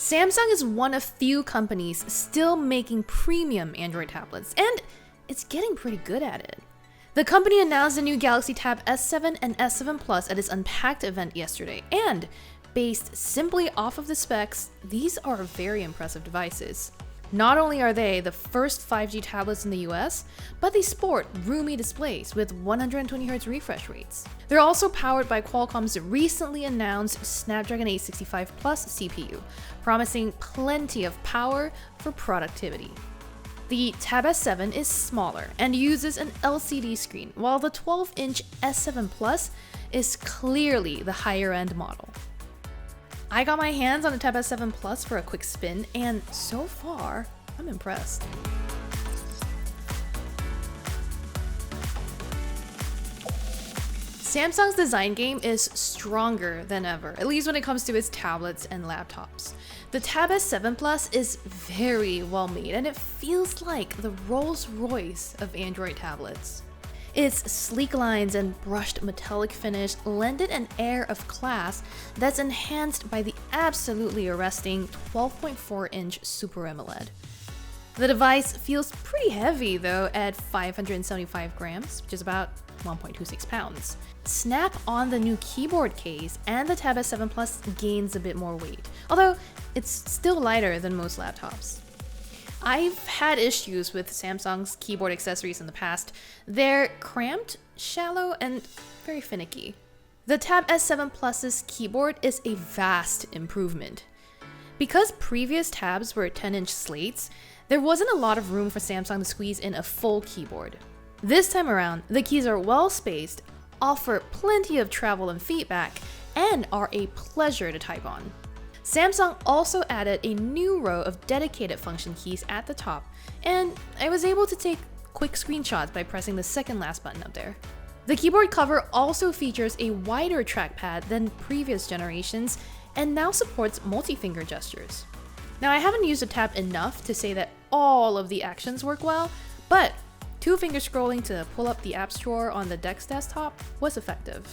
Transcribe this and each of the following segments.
Samsung is one of few companies still making premium Android tablets, and it's getting pretty good at it. The company announced the new Galaxy Tab S7 and S7 Plus at its Unpacked event yesterday, and based simply off of the specs, these are very impressive devices. Not only are they the first 5G tablets in the US, but they sport roomy displays with 120Hz refresh rates. They're also powered by Qualcomm's recently announced Snapdragon 865 Plus CPU, promising plenty of power for productivity. The Tab S7 is smaller and uses an LCD screen, while the 12-inch S7 Plus is clearly the higher-end model. I got my hands on the Tab S7 Plus for a quick spin, and so far, I'm impressed. Samsung's design game is stronger than ever, at least when it comes to its tablets and laptops. The Tab S7 Plus is very well made, and it feels like the Rolls-Royce of Android tablets. Its sleek lines and brushed metallic finish lend it an air of class that's enhanced by the absolutely arresting 12.4-inch Super AMOLED. The device feels pretty heavy though at 575 grams, which is about 1.26 pounds. Snap on the new keyboard case and the Tab S7 Plus gains a bit more weight, although it's still lighter than most laptops. I've had issues with Samsung's keyboard accessories in the past. They're cramped, shallow, and very finicky. The Tab S7 Plus's keyboard is a vast improvement. Because previous tabs were 10-inch slates, there wasn't a lot of room for Samsung to squeeze in a full keyboard. This time around, the keys are well spaced, offer plenty of travel and feedback, and are a pleasure to type on. Samsung also added a new row of dedicated function keys at the top, and I was able to take quick screenshots by pressing the second last button up there. The keyboard cover also features a wider trackpad than previous generations and now supports multi-finger gestures. Now, I haven't used the tab enough to say that all of the actions work well, but two-finger scrolling to pull up the apps drawer on the DeX desktop was effective.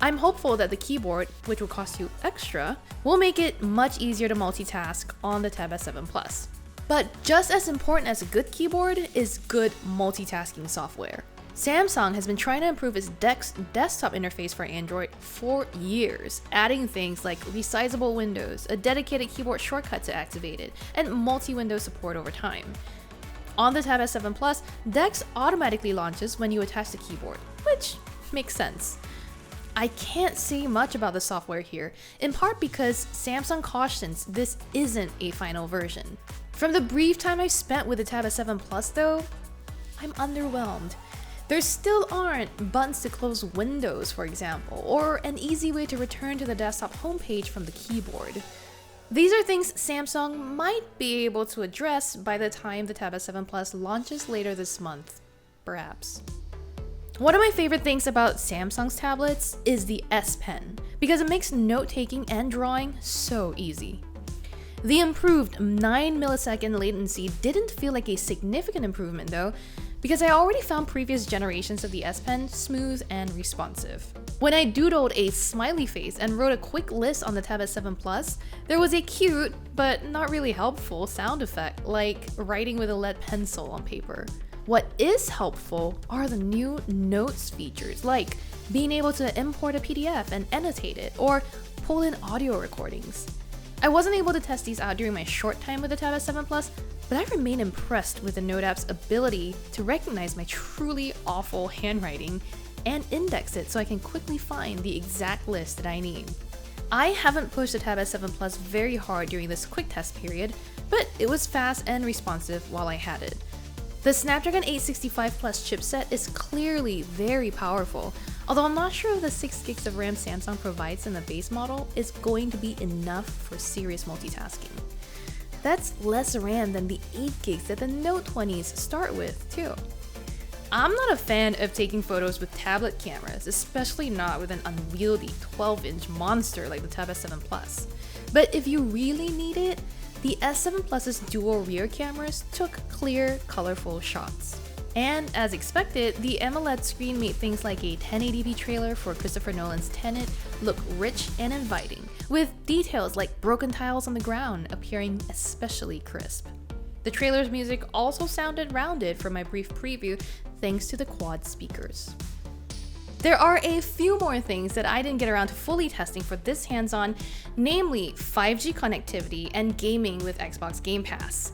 I'm hopeful that the keyboard, which will cost you extra, will make it much easier to multitask on the Tab S7 Plus. But just as important as a good keyboard is good multitasking software. Samsung has been trying to improve its DeX desktop interface for Android for years, adding things like resizable windows, a dedicated keyboard shortcut to activate it, and multi-window support over time. On the Tab S7 Plus, DeX automatically launches when you attach the keyboard, which makes sense. I can't say much about the software here, in part because Samsung cautions this isn't a final version. From the brief time I've spent with the Tab S7 Plus though, I'm underwhelmed. There still aren't buttons to close windows, for example, or an easy way to return to the desktop homepage from the keyboard. These are things Samsung might be able to address by the time the Tab S7 Plus launches later this month, perhaps. One of my favorite things about Samsung's tablets is the S Pen, because it makes note-taking and drawing so easy. The improved 9 millisecond latency didn't feel like a significant improvement though, because I already found previous generations of the S Pen smooth and responsive. When I doodled a smiley face and wrote a quick list on the Tab S7 Plus, there was a cute, but not really helpful sound effect, like writing with a lead pencil on paper. What is helpful are the new notes features, like being able to import a PDF and annotate it, or pull in audio recordings. I wasn't able to test these out during my short time with the Tab S7 Plus, but I remain impressed with the Note app's ability to recognize my truly awful handwriting and index it so I can quickly find the exact list that I need. I haven't pushed the Tab S7 Plus very hard during this quick test period, but it was fast and responsive while I had it. The Snapdragon 865 Plus chipset is clearly very powerful, although I'm not sure if the 6 gigs of RAM Samsung provides in the base model is going to be enough for serious multitasking. That's less RAM than the 8 gigs that the Note 20s start with, too. I'm not a fan of taking photos with tablet cameras, especially not with an unwieldy 12-inch monster like the Tab S7 Plus. But if you really need it, the S7 Plus's dual rear cameras took clear, colorful shots. And as expected, the AMOLED screen made things like a 1080p trailer for Christopher Nolan's Tenet look rich and inviting, with details like broken tiles on the ground appearing especially crisp. The trailer's music also sounded rounded for my brief preview thanks to the quad speakers. There are a few more things that I didn't get around to fully testing for this hands-on, namely 5G connectivity and gaming with Xbox Game Pass.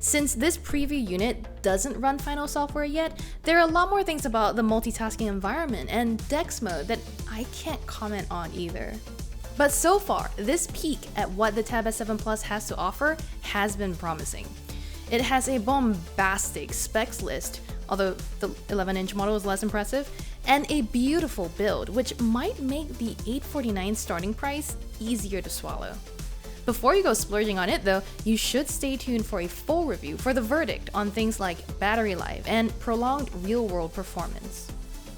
Since this preview unit doesn't run final software yet, there are a lot more things about the multitasking environment and Dex mode that I can't comment on either. But so far, this peek at what the Tab S7 Plus has to offer has been promising. It has a bombastic specs list, although the 11-inch model is less impressive, and a beautiful build, which might make the $849 starting price easier to swallow. Before you go splurging on it though, you should stay tuned for a full review for the verdict on things like battery life and prolonged real-world performance.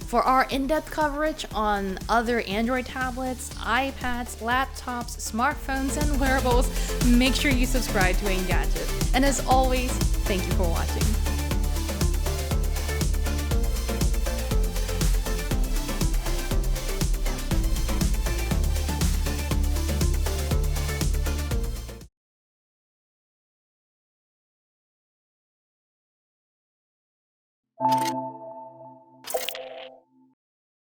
For our in-depth coverage on other Android tablets, iPads, laptops, smartphones, and wearables, make sure you subscribe to Engadget. And as always, thank you for watching.